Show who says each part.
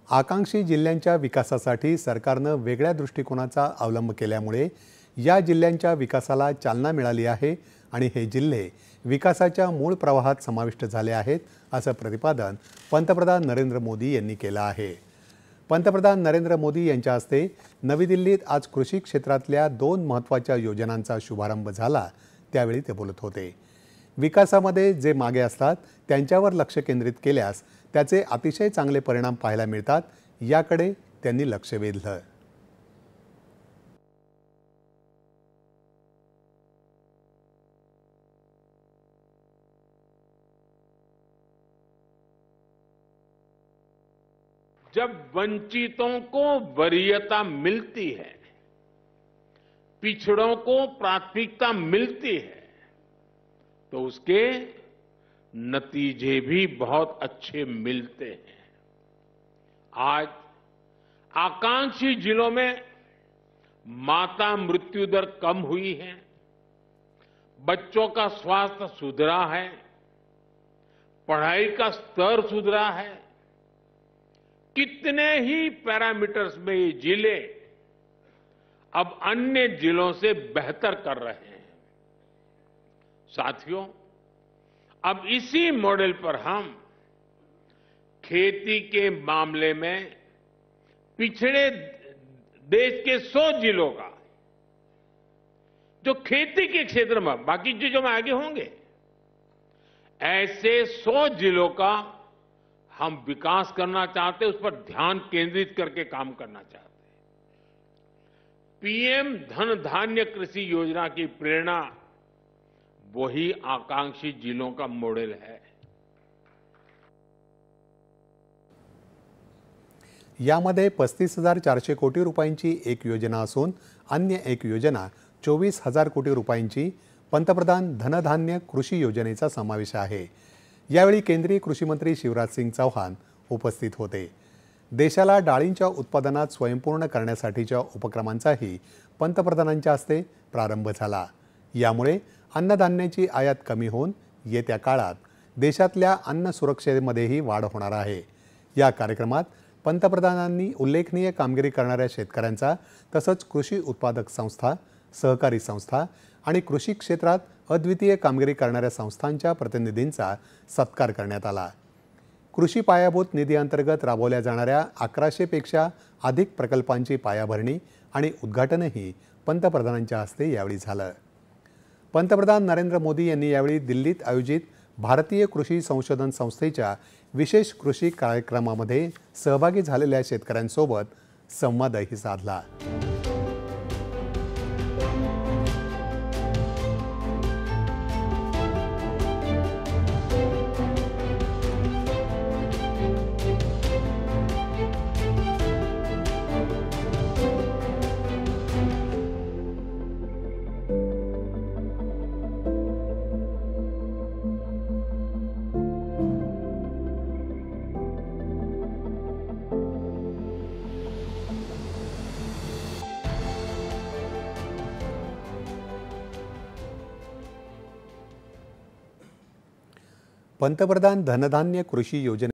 Speaker 1: आकांक्षी जिल्ह्यांच्या विकासासाठी सरकारनं वेगळ्या दृष्टिकोनाचा अवलंब केल्यामुळे या जिल्ह्यांच्या विकासाला चालना मिळाली आहे आणि हे जिल्हे विकासाच्या मूळ प्रवाहात समाविष्ट झाले आहेत, असं प्रतिपादन पंतप्रधान नरेंद्र मोदी यांनी केलं आहे। पंतप्रधान नरेंद्र मोदी यांच्या हस्ते नवी दिल्लीत आज कृषी क्षेत्रातल्या 2 महत्त्वाच्या योजनांचा शुभारंभ झाला, त्यावेळी ते बोलत होते। विकासामध्ये जे मागे असतात त्यांच्यावर लक्ष केंद्रित केल्यास त्याचे अतिशय चांगले परिणाम पाहायला मिळतात, याकडे त्यांनी लक्ष वेधलं।
Speaker 2: जब वंचितों को वरीयता मिलती है, पिछड़ों को प्राथमिकता मिलती है, तो उसके नतीजे भी बहुत अच्छे मिलते हैं। आज आकांक्षी जिलों में माता मृत्यु दर कम हुई है, बच्चों का स्वास्थ्य सुधरा है, पढ़ाई का स्तर सुधरा है। कितने ही पैरामीटर्स में ये जिले अब अन्य जिलों से बेहतर कर रहे हैं। साथियों, अब इसी मॉडल पर हम खेती के मामले में पिछड़े देश के 100 जिलों का, जो खेती के क्षेत्र में बाकी चीजों में आगे होंगे, ऐसे 100 जिलों का हम विकास करना चाहते हैं, उस पर ध्यान केंद्रित करके काम करना चाहते हैं। पीएम धन धान्य कृषि योजना की प्रेरणा वही आकांक्षी जिलों का मॉडल है।
Speaker 1: यामध्ये 35,400 कोटी रुपयांची एक योजना असून अन्य एक योजना 24,000 कोटी रुपयांची पंतप्रधान धनधान्य कृषी योजनेचा समावेश आहे। यावेळी केंद्रीय कृषी मंत्री शिवराज सिंग चौहान उपस्थित होते। देशाला डाळींच्या उत्पादनात स्वयंपूर्ण करण्यासाठीच्या उपक्रमांचाही पंतप्रधानांच्या हस्ते प्रारंभ झाला। यामुळे अन्नधान्याची आयात कमी होऊन येत्या काळात देशातल्या अन्न सुरक्षेमध्येही वाढ होणार आहे। या कार्यक्रमात पंतप्रधानांनी उल्लेखनीय कामगिरी करणाऱ्या शेतकऱ्यांचा तसंच कृषी उत्पादक संस्था, सहकारी संस्था आणि कृषी क्षेत्रात अद्वितीय कामगिरी करणाऱ्या संस्थांच्या प्रतिनिधींचा सत्कार करण्यात आला। कृषी पायाभूत निधी अंतर्गत राबवल्या जाणाऱ्या 1100 पेक्षा अधिक प्रकल्पांची पायाभरणी आणि उद्घाटनही पंतप्रधानांच्या हस्ते यावेळी झालं। पंतप्रधान नरेंद्र मोदी यांनी यावेळी दिल्लीत आयोजित भारतीय कृषी संशोधन संस्थेच्या विशेष कृषी कार्यक्रमामध्ये सहभागी झालेल्या शेतकऱ्यांसोबत संवादही साधला। पंतप्रधान धनधान्य कृषी योजने